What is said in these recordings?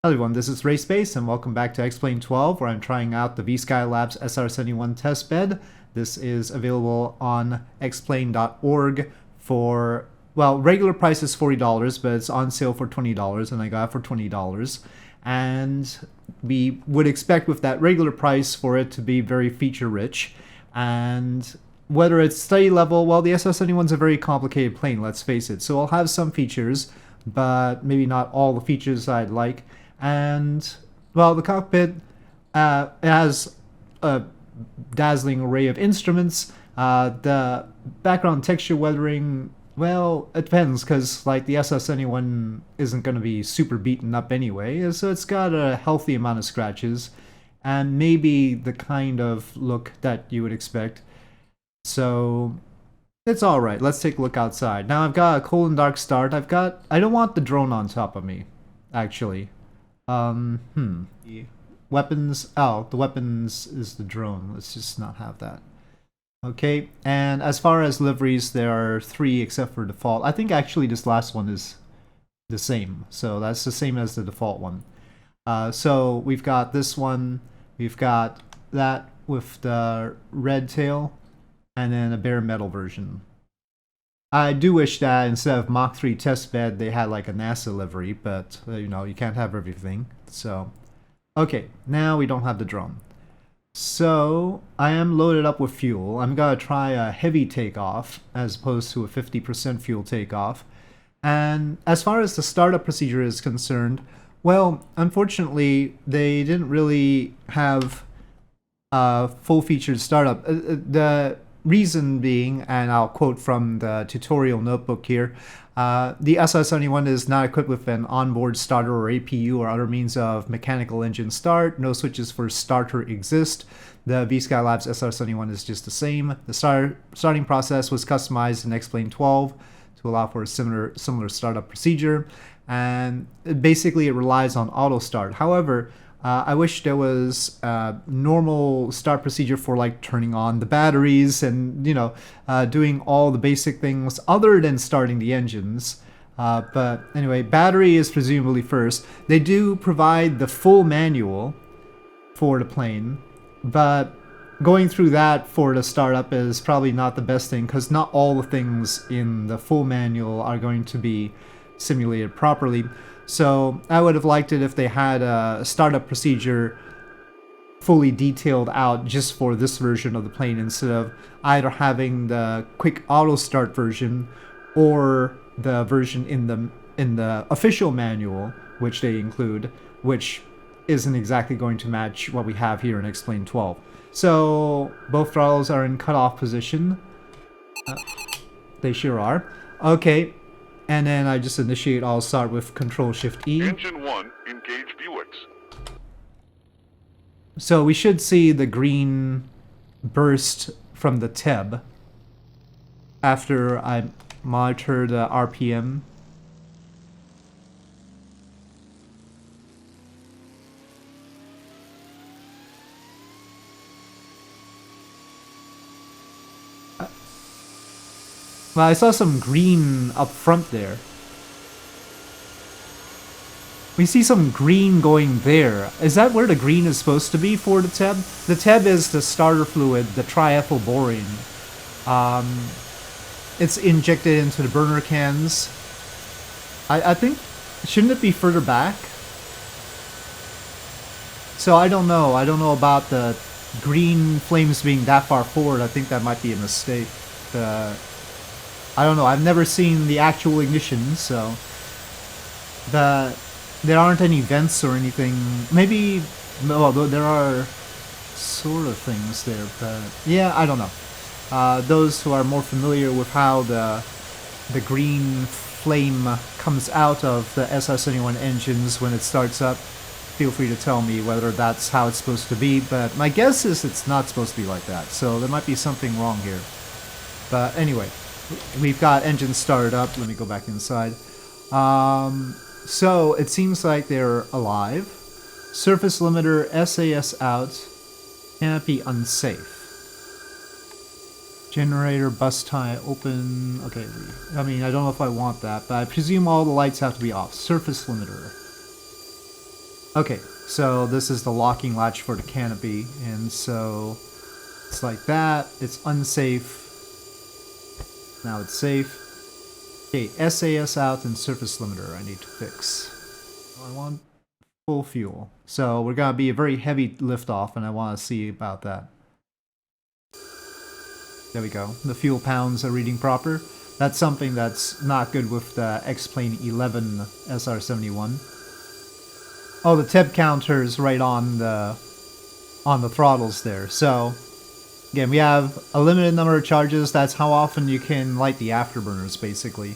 Hello everyone, this is RaySpace and welcome back to Explain 12 where I'm trying out the VSKYLABS SR-71 testbed. This is available on explain.org for, well, regular price is $40, but it's on sale for $20 and I got it for $20. And we would expect with that regular price for it to be very feature rich. And whether it's study level, well, the SR-71 is a very complicated plane, let's face it. So I'll have some features, but maybe not all the features I'd like. And, well, the cockpit has a dazzling array of instruments. The background texture weathering, well, it depends, because, like, the SR-71 isn't going to be super beaten up anyway, so it's got a healthy amount of scratches, and maybe the kind of look that you would expect. So it's alright. Let's take a look outside. Now I've got a cold and dark start. I don't want the drone on top of me, actually. Weapons. Oh, the weapons is the drone. Let's just not have that. Okay, and as far as liveries, there are 3 except for default. I think actually this last one is the same. So that's the same as the default one. So we've got this one. We've got that with the red tail, and then a bare metal version. I do wish that instead of Mach 3 testbed, they had like a NASA livery, but you know, you can't have everything. So, okay, now we don't have the drone. So, I am loaded up with fuel. I'm gonna try a heavy takeoff as opposed to a 50% fuel takeoff. And as far as the startup procedure is concerned, well, unfortunately, they didn't really have a full-featured startup. The reason being, and I'll quote from the tutorial notebook here, the SR-71 is not equipped with an onboard starter or APU or other means of mechanical engine start. No switches for starter exist. The VSKYLABS SR-71 is just the same. The starting process was customized in Explain 12 to allow for a similar startup procedure, and basically it relies on auto start. However, I wish there was a normal start procedure for like turning on the batteries and, you know, doing all the basic things other than starting the engines. But anyway, battery is presumably first. They do provide the full manual for the plane, but going through that for the startup is probably not the best thing because not all the things in the full manual are going to be simulated properly. So I would have liked it if they had a startup procedure fully detailed out just for this version of the plane instead of either having the quick auto start version or the version in the official manual, which they include, which isn't exactly going to match what we have here in Explain 12. So both throttles are in cutoff position. They sure are. Okay. And then I just initiate, I'll start with Control-Shift-E. Engine 1, engage Buicks. So we should see the green burst from the TEB after I monitor the RPM. Well, I saw some green up front there. We see some green going there. Is that where the green is supposed to be for the TEB? The TEB is the starter fluid, the triethylborane. It's injected into the burner cans. I think, shouldn't it be further back? So I don't know. I don't know about the green flames being that far forward. I think that might be a mistake. I don't know, I've never seen the actual ignition, so there aren't any vents or anything. Maybe, well, there are sort of things there, but yeah, I don't know. Those who are more familiar with how the green flame comes out of the SR-71 engines when it starts up, feel free to tell me whether that's how it's supposed to be, but my guess is it's not supposed to be like that, so there might be something wrong here. But anyway, we've got engines started up. Let me go back inside. So it seems like they're alive. Surface limiter SAS out. Cannot be unsafe. Generator bus tie open. Okay, I mean, I don't know if I want that, but I presume all the lights have to be off. Surface limiter. Okay, so this is the locking latch for the canopy, and so it's like that. It's unsafe. Now it's safe. Okay, SAS out and surface limiter I need to fix. I want full fuel. So we're gonna be a very heavy liftoff, and I want to see about that. There we go. The fuel pounds are reading proper. That's something that's not good with the X-Plane 11 SR-71. Oh, the TEB counter's right on the throttles there. So again, we have a limited number of charges. That's how often you can light the afterburners, basically.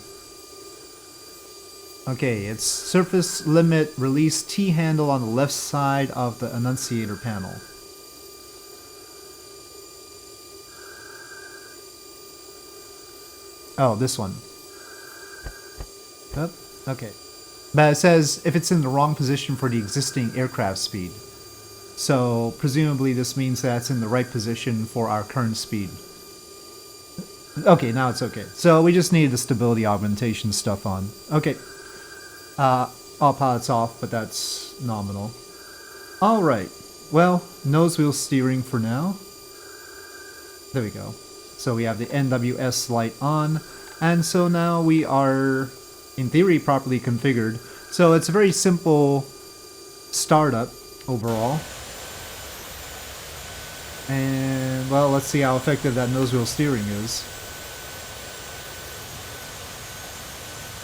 Okay, it's surface limit release T-handle on the left side of the annunciator panel. Oh, this one. Yep, okay. But it says if it's in the wrong position for the existing aircraft speed. So presumably this means that it's in the right position for our current speed. Okay, now it's okay. So we just need the stability augmentation stuff on. Okay. All pilots off, but that's nominal. Alright. Well, nose wheel steering for now. There we go. So we have the NWS light on. And so now we are, in theory, properly configured. So it's a very simple startup overall. And, well, let's see how effective that nose wheel steering is.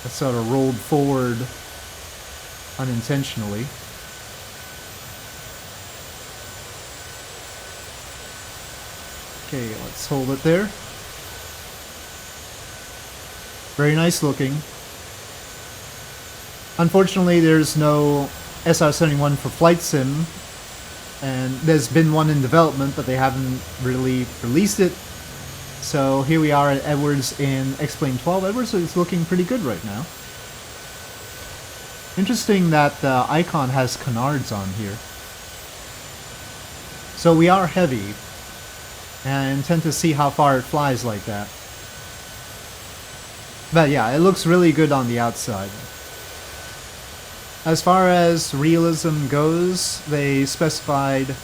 That sort of rolled forward unintentionally. Okay, let's hold it there. Very nice looking. Unfortunately, there's no SR-71 for flight sim, and there's been one in development, but they haven't really released it. So here we are at Edwards in X-Plane 12. Edwards is looking pretty good right now. Interesting that the icon has canards on here. So we are heavy, and I intend to see how far it flies like that. But yeah, it looks really good on the outside. As far as realism goes, they specified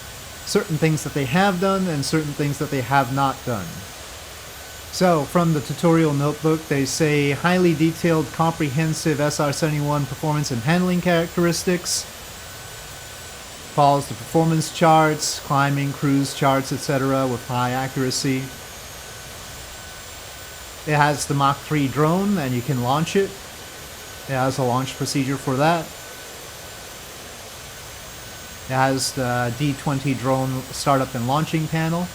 certain things that they have done and certain things that they have not done. So, from the tutorial notebook, they say highly detailed, comprehensive SR-71 performance and handling characteristics. Follows the performance charts, climbing, cruise charts, etc. with high accuracy. It has the Mach 3 drone, and you can launch it. It has a launch procedure for that. It has the D20 drone startup and launching panel.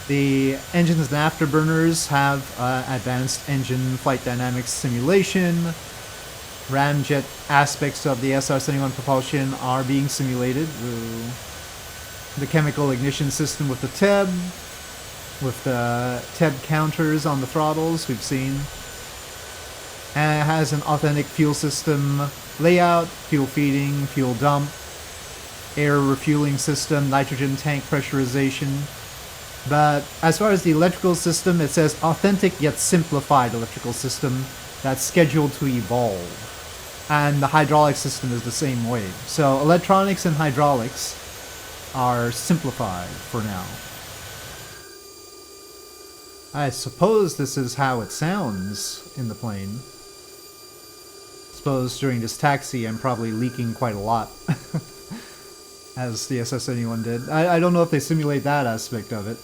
The engines and afterburners have advanced engine flight dynamics simulation. Ramjet aspects of the SR-71 propulsion are being simulated. The chemical ignition system with the TEB, with the TEB counters on the throttles we've seen. And it has an authentic fuel system layout, fuel feeding, fuel dump, air refueling system, nitrogen tank pressurization. But as far as the electrical system, it says authentic yet simplified electrical system that's scheduled to evolve. And the hydraulic system is the same way. So electronics and hydraulics are simplified for now. I suppose this is how it sounds in the plane. I suppose during this taxi I'm probably leaking quite a lot. As the SR-71 did. I don't know if they simulate that aspect of it.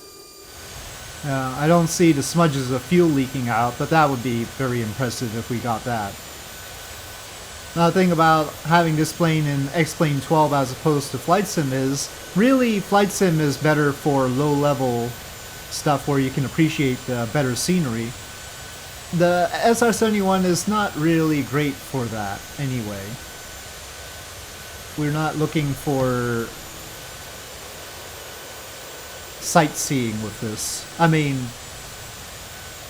I don't see the smudges of fuel leaking out, but that would be very impressive if we got that. Another thing about having this plane in X-Plane 12 as opposed to Flight Sim is, really, Flight Sim is better for low-level stuff where you can appreciate the better scenery. The SR-71 is not really great for that, anyway. We're not looking for sightseeing with this. I mean,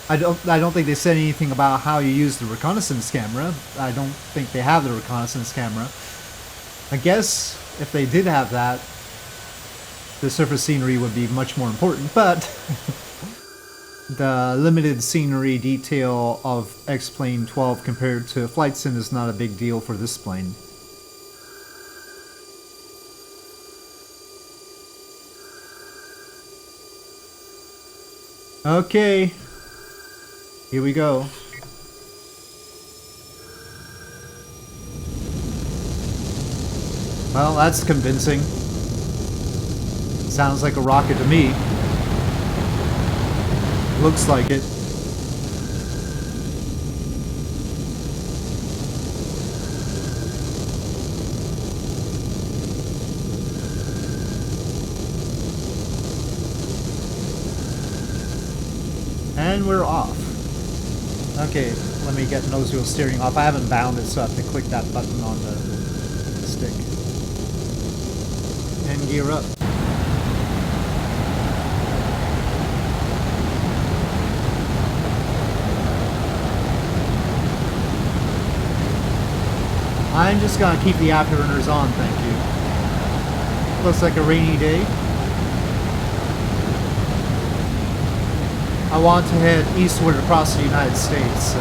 I don't think they said anything about how you use the reconnaissance camera. I don't think they have the reconnaissance camera. I guess if they did have that, the surface scenery would be much more important, but the limited scenery detail of X-Plane 12 compared to Flight Sim is not a big deal for this plane. Okay, here we go. Well, that's convincing. Sounds like a rocket to me. Looks like it. And we're off. Okay, let me get nose wheel steering off. I haven't bound it, so I have to click that button on the stick. And gear up. I'm just gonna keep the afterburners on, thank you. Looks like a rainy day. I want to head eastward across the United States, so.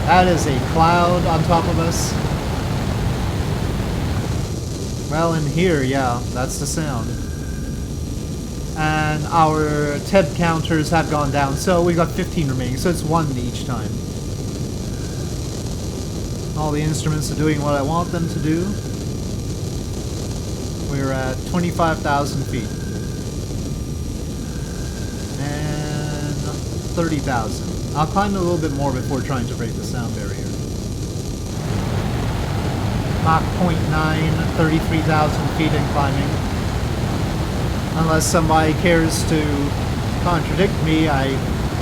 That is a cloud on top of us. Well, in here, yeah, that's the sound. And our TED counters have gone down, so we got 15 remaining, so it's 1 each time. All the instruments are doing what I want them to do. We're at 25,000 feet. And 30,000. I'll climb a little bit more before trying to break the sound barrier. Mach 0.9, 33,000 feet in climbing. Unless somebody cares to contradict me, I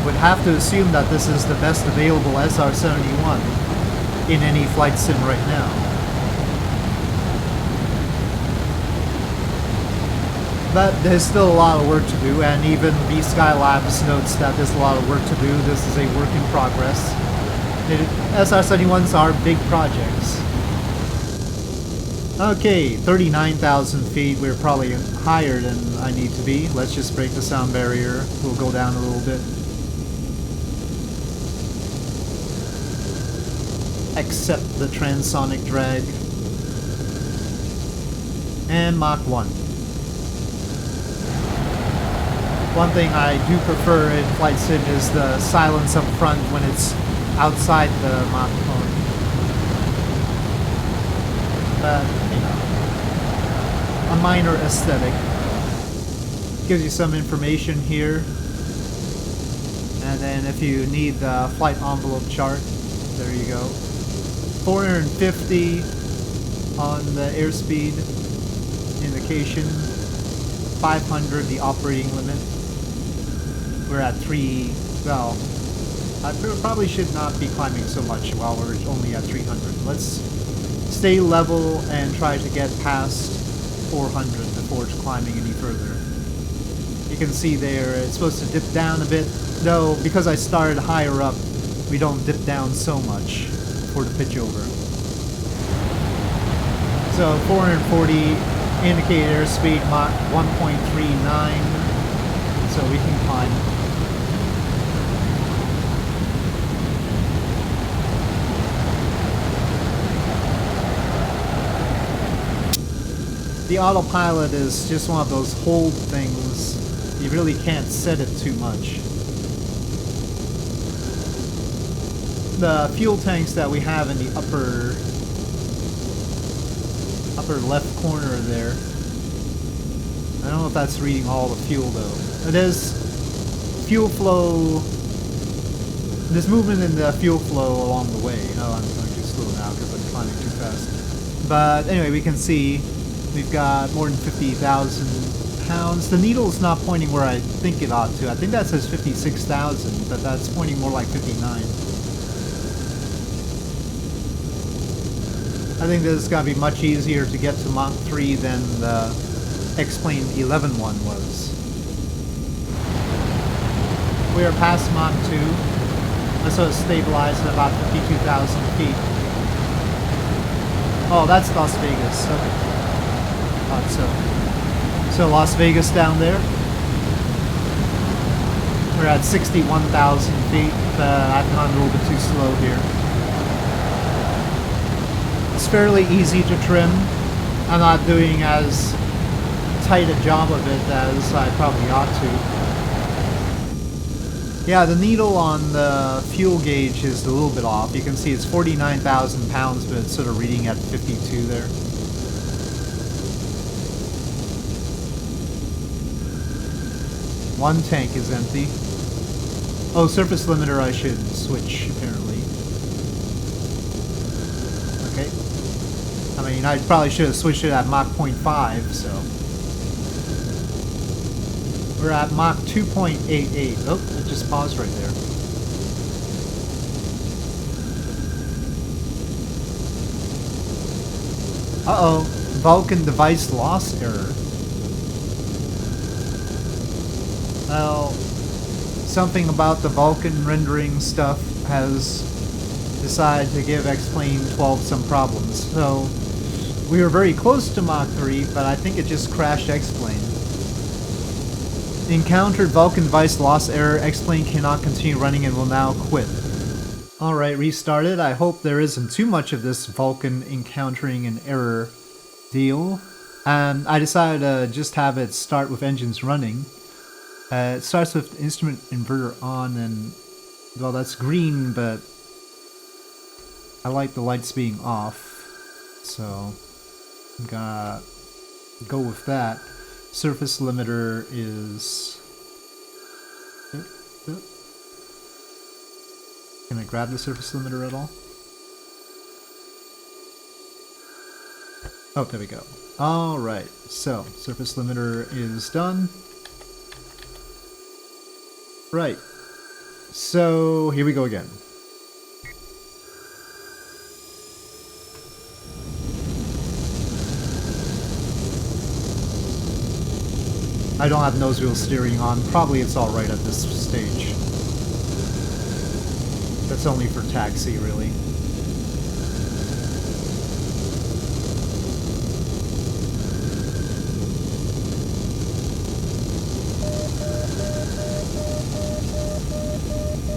would have to assume that this is the best available SR-71 in any flight sim right now. But there's still a lot of work to do, and even VSKYLABS notes that there's a lot of work to do. This is a work in progress. SR-71s are big projects. Okay, 39,000 feet. We're probably higher than I need to be. Let's just break the sound barrier. We'll go down a little bit. Accept the transonic drag. And Mach 1. One thing I do prefer in flight sim is the silence up front when it's outside the Mach cone. But, you know, a minor aesthetic. Gives you some information here. And then if you need the flight envelope chart, there you go. 450 on the airspeed indication. 500 the operating limit. We're at 3, well, I probably should not be climbing so much while we're only at 300. Let's stay level and try to get past 400 before climbing any further. You can see there it's supposed to dip down a bit, though because I started higher up, we don't dip down so much for the pitch over. So 440 indicated airspeed Mach 1.39, so we can climb. The autopilot is just one of those hold things. You really can't set it too much. The fuel tanks that we have in the upper left corner there. I don't know if that's reading all the fuel though. It is fuel flow. There's movement in the fuel flow along the way. Oh, I'm going too slow now because I'm climbing too fast. But anyway, we can see we've got more than 50,000 pounds. The needle's not pointing where I think it ought to. I think that says 56,000, but that's pointing more like 59. I think this is going to be much easier to get to Mach 3 than the X-Plane 11 one was. We are past Mach 2. Let's sort of stabilize at about 52,000 feet. Oh, that's Las Vegas. Okay. Thought so. So Las Vegas down there. We're at 61,000 feet. I've gone a little bit too slow here. It's fairly easy to trim. I'm not doing as tight a job of it as I probably ought to. Yeah, the needle on the fuel gauge is a little bit off. You can see it's 49,000 pounds, but it's sort of reading at 52 there. One tank is empty. Oh, surface limiter I should switch, apparently. Okay. I mean, I probably should have switched it at Mach 0.5, so... We're at Mach 2.88. Oh, it just paused right there. Uh-oh. Vulcan device loss error. Well, something about the Vulcan rendering stuff has decided to give X-Plane 12 some problems. So, we were very close to Mach 3, but I think it just crashed X-Plane. Encountered Vulcan device loss error. X-Plane cannot continue running and will now quit. Alright, restarted. I hope there isn't too much of this Vulcan encountering an error deal. And I decided to just have it start with engines running. It starts with instrument inverter on, and well, that's green, but I like the lights being off, so I'm gonna go with that. Surface limiter is... Can I grab the surface limiter at all? Oh, there we go. Alright, so surface limiter is done. Right. So, here we go again. I don't have nose wheel steering on. Probably it's alright at this stage. That's only for taxi, really.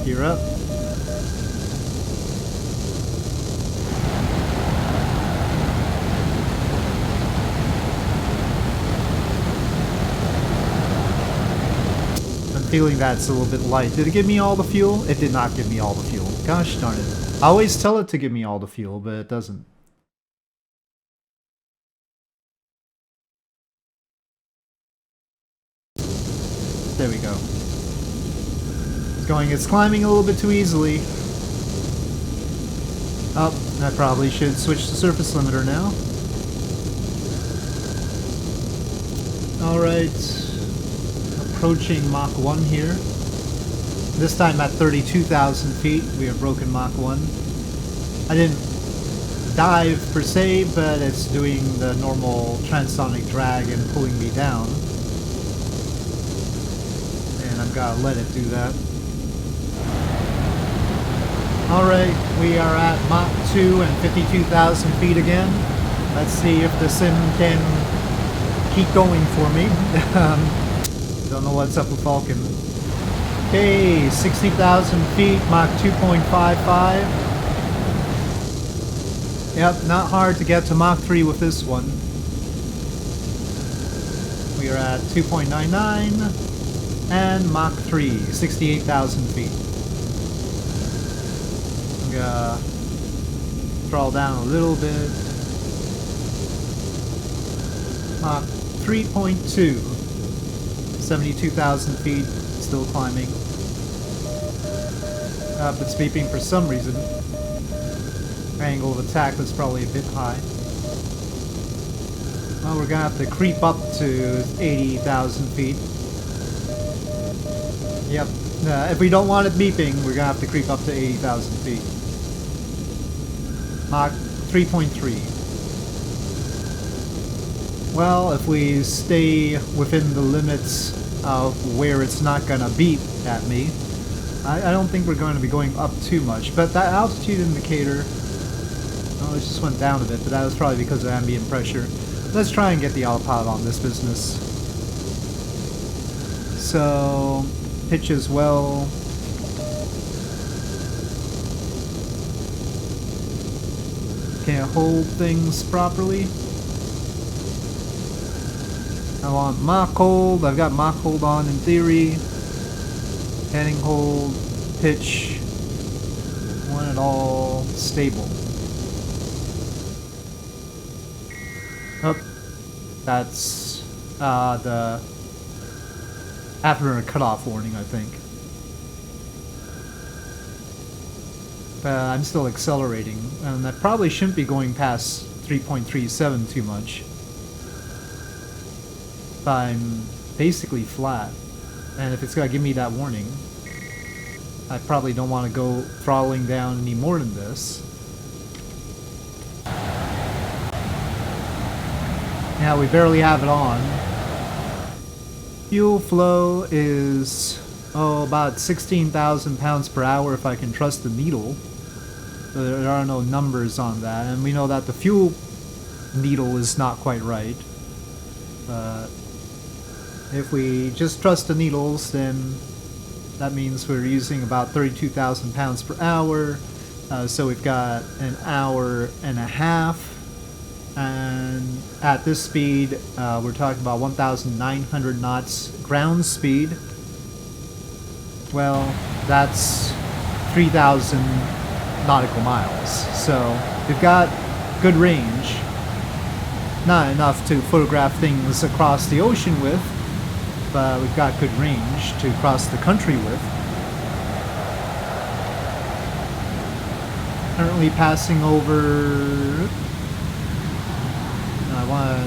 Gear up. I'm feeling that's a little bit light. Did it give me all the fuel? It did not give me all the fuel. Gosh darn it. I always tell it to give me all the fuel, but it doesn't. There we go. It's climbing a little bit too easily. Oh, I probably should switch to surface limiter now. Alright. Approaching Mach 1 here. This time at 32,000 feet, we have broken Mach 1. I didn't dive per se, but it's doing the normal transonic drag and pulling me down. And I've got to let it do that. Alright, we are at Mach 2 and 52,000 feet again. Let's see if the sim can keep going for me. Don't know what's up with Vulcan. Okay, 60,000 feet, Mach 2.55. Yep, not hard to get to Mach 3 with this one. We are at 2.99 and Mach 3, 68,000 feet. Throttle down a little bit. Mach 3.2, 72,000 feet, still climbing. It's beeping for some reason. Angle of attack was probably a bit high. Well, we're gonna have to creep up to 80,000 feet. Yep. If we don't want it beeping, we're gonna have to creep up to 80,000 feet. Mach 3.3. Well, if we stay within the limits of where it's not gonna beep at me, I don't think we're going to be going up too much. But that altitude indicator, oh, it just went down a bit, but that was probably because of ambient pressure. Let's try and get the autopilot on this business. So, pitch as well. Can't hold things properly. I want Mach hold. I've got Mach hold on in theory. Heading hold, pitch. Want it all stable. Oh, that's the after a cutoff warning, I think. I'm still accelerating, and I probably shouldn't be going past 3.37 too much. I'm basically flat, and if it's gonna give me that warning, I probably don't want to go throttling down any more than this. Yeah, we barely have it on. Fuel flow is, about 16,000 pounds per hour if I can trust the needle. There are no numbers on that, and we know that the fuel needle is not quite right. But if we just trust the needles, then that means we're using about 32,000 pounds per hour. So we've got an hour and a half. And at this speed, we're talking about 1,900 knots ground speed. Well, that's 3,000 nautical miles. So we've got good range. Not enough to photograph things across the ocean with, but we've got good range to cross the country with. Currently passing over...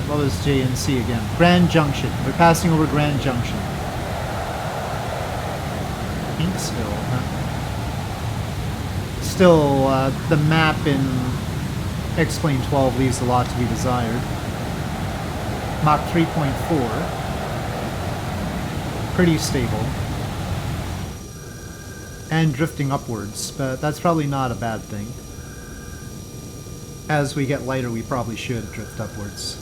what was JNC again? Grand Junction. We're passing over Grand Junction. Inksville, huh? Still, the map in X-Plane 12 leaves a lot to be desired. Mach 3.4. Pretty stable. And drifting upwards, but that's probably not a bad thing. As we get lighter, we probably should drift upwards.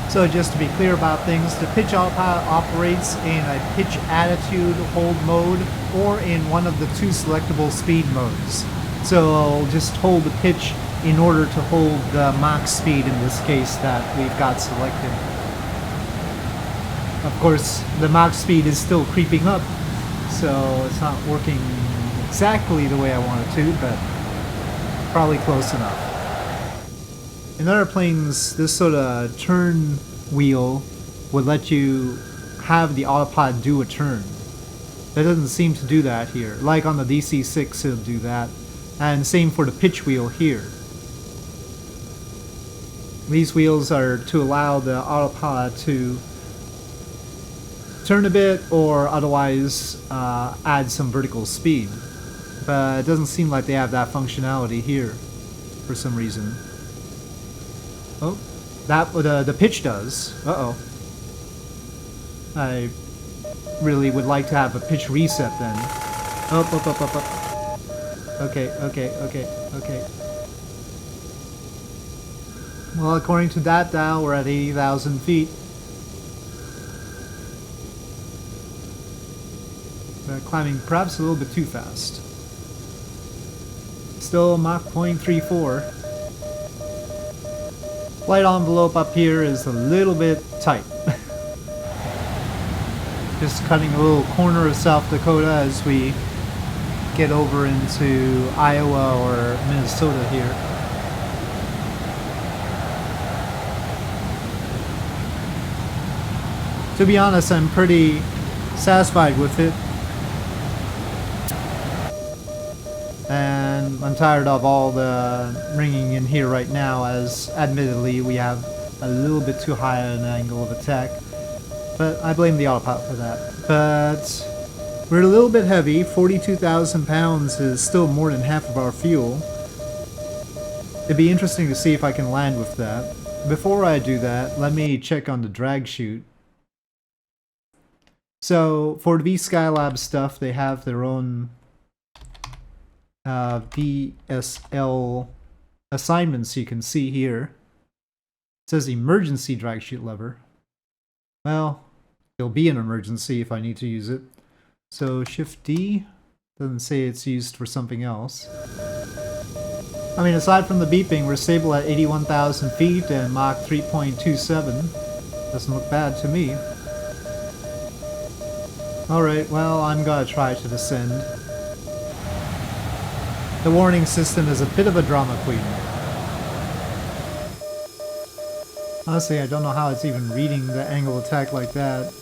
So just to be clear about things, the pitch autopilot operates in a pitch attitude hold mode or in one of the two selectable speed modes. So I'll just hold the pitch in order to hold the Mach speed in this case that we've got selected. Of course, the Mach speed is still creeping up, so it's not working exactly the way I want it to, but probably close enough. In other planes, this sort of turn wheel would let you have the autopilot do a turn. That doesn't seem to do that here. Like on the DC-6, it'll do that. And same for the pitch wheel here. These wheels are to allow the autopilot to turn a bit or otherwise add some vertical speed. But it doesn't seem like they have that functionality here for some reason. Oh, that the pitch does. Uh-oh. I really would like to have a pitch reset then. Up. Okay. Well, according to that dial, we're at 80,000 feet. We're climbing perhaps a little bit too fast. Still Mach 0.34. Flight envelope up here is a little bit tight. Just cutting a little corner of South Dakota as we get over into Iowa or Minnesota here. To be honest, I'm pretty satisfied with it. And I'm tired of all the ringing in here right now, as admittedly we have a little bit too high an angle of attack. But I blame the autopilot for that. But we're a little bit heavy. 42,000 pounds is still more than half of our fuel. It'd be interesting to see if I can land with that. Before I do that, let me check on the drag chute. So for the VSKYLABS stuff, they have their own VSL assignments you can see here. It says emergency drag chute lever. Well, it'll be an emergency if I need to use it. So Shift D doesn't say it's used for something else. I mean, aside from the beeping, we're stable at 81,000 feet and Mach 3.27. Doesn't look bad to me. Alright, well, I'm gonna try to descend. The warning system is a bit of a drama queen. Honestly, I don't know how it's even reading the angle of attack like that.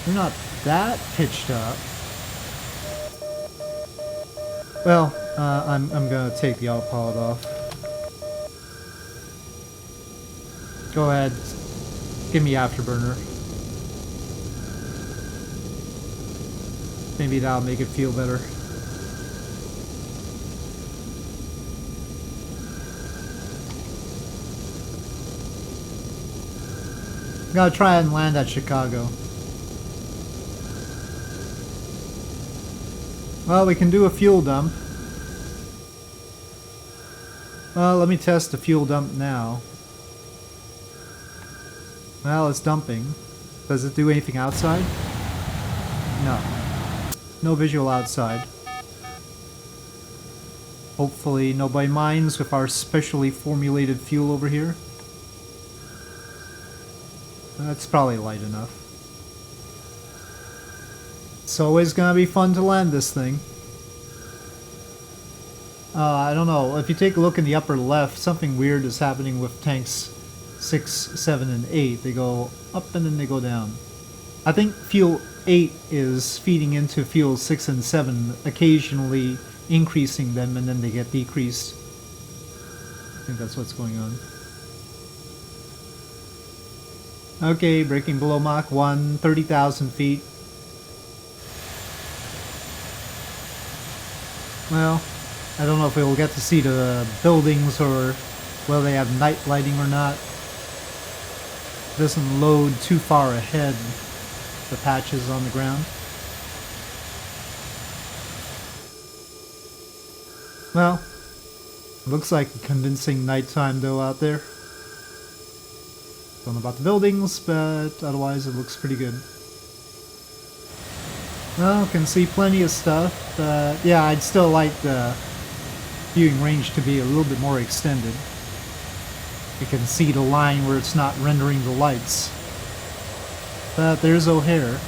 They're not that pitched up. Well, I'm gonna take the autopilot off. Go ahead. Give me afterburner. Maybe that'll make it feel better. Gotta try and land at Chicago. Well, we can do a fuel dump. Well, let me test the fuel dump now. Well, it's dumping. Does it do anything outside? No. No visual outside. Hopefully nobody minds with our specially formulated fuel over here. That's probably light enough. It's always gonna be fun to land this thing. I don't know, if you take a look in the upper left, something weird is happening with tanks 6, 7, and 8. They go up and then they go down. I think fuel 8 is feeding into fuel 6 and 7, occasionally increasing them and then they get decreased. I think that's what's going on. Okay, braking below Mach 1, 30,000 feet. Well, I don't know if we'll get to see the buildings or whether they have night lighting or not. It doesn't load too far ahead, the patches on the ground. Well, looks like a convincing nighttime though out there. Don't know about the buildings, but otherwise it looks pretty good. Well, can see plenty of stuff, but yeah, I'd still like the viewing range to be a little bit more extended. You can see the line where it's not rendering the lights. But there's O'Hare.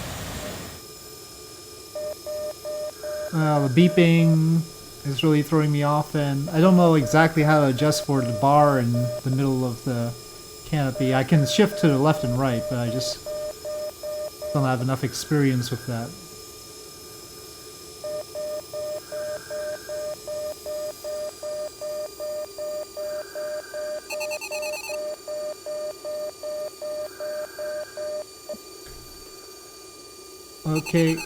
The beeping is really throwing me off, and I don't know exactly how to adjust for the bar in the middle of the canopy. I can shift to the left and right, but I just don't have enough experience with that. Okay,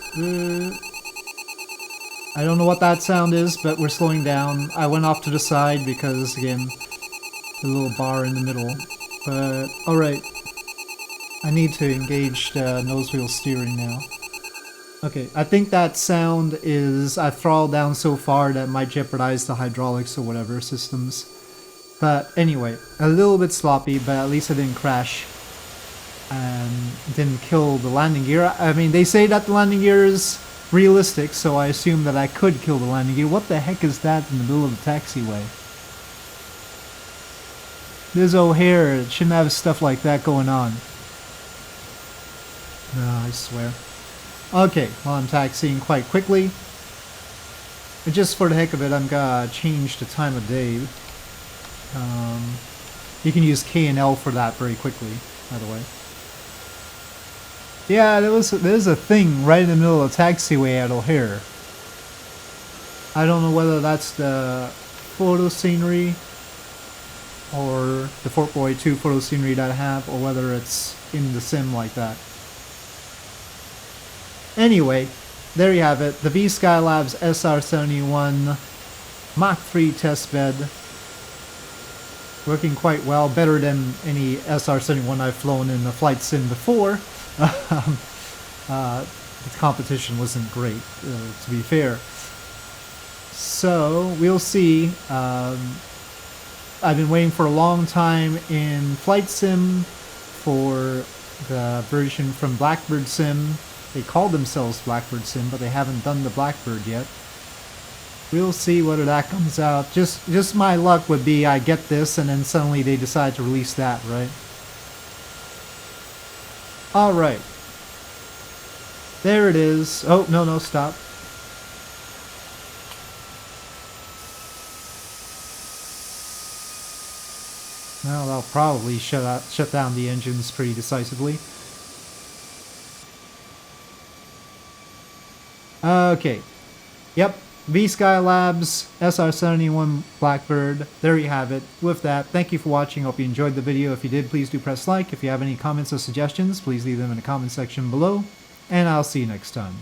I don't know what that sound is, but we're slowing down. I went off to the side because, again, the little bar in the middle. But, alright. I need to engage the nose wheel steering now. Okay, I think that sound is... I've throttled down so far that might jeopardize the hydraulics or whatever systems. But anyway, a little bit sloppy, but at least I didn't crash. And didn't kill the landing gear. I mean, they say that the landing gear is realistic, so I assume that I could kill the landing gear. What the heck is that in the middle of the taxiway? This O'Hare, it shouldn't have stuff like that going on. No, I swear. Okay, well, I'm taxiing quite quickly. And just for the heck of it, I'm gonna change the time of day. You can use K and L for that very quickly, by the way. Yeah, there's a thing right in the middle of the taxiway at O'Hare. I don't know whether that's the photo scenery or the Fort Boy 2 photo scenery that I have, or whether it's in the sim like that. Anyway, there you have it. The VSKYLABS SR-71 Mach 3 test bed. Working quite well, better than any SR-71 I've flown in a flight sim before. The competition wasn't great, to be fair. So, we'll see. I've been waiting for a long time in Flight Sim for the version from Blackbird Sim. They call themselves Blackbird Sim, but they haven't done the Blackbird yet. We'll see whether that comes out. Just my luck would be I get this and then suddenly they decide to release that, right? Alright. There it is. Oh, no, no, stop. Well, that'll probably shut down the engines pretty decisively. Okay. Yep. VSKYLABS, SR-71 Blackbird. There you have it. With that, thank you for watching. Hope you enjoyed the video. If you did, please do press like. If you have any comments or suggestions, please leave them in the comment section below. And I'll see you next time.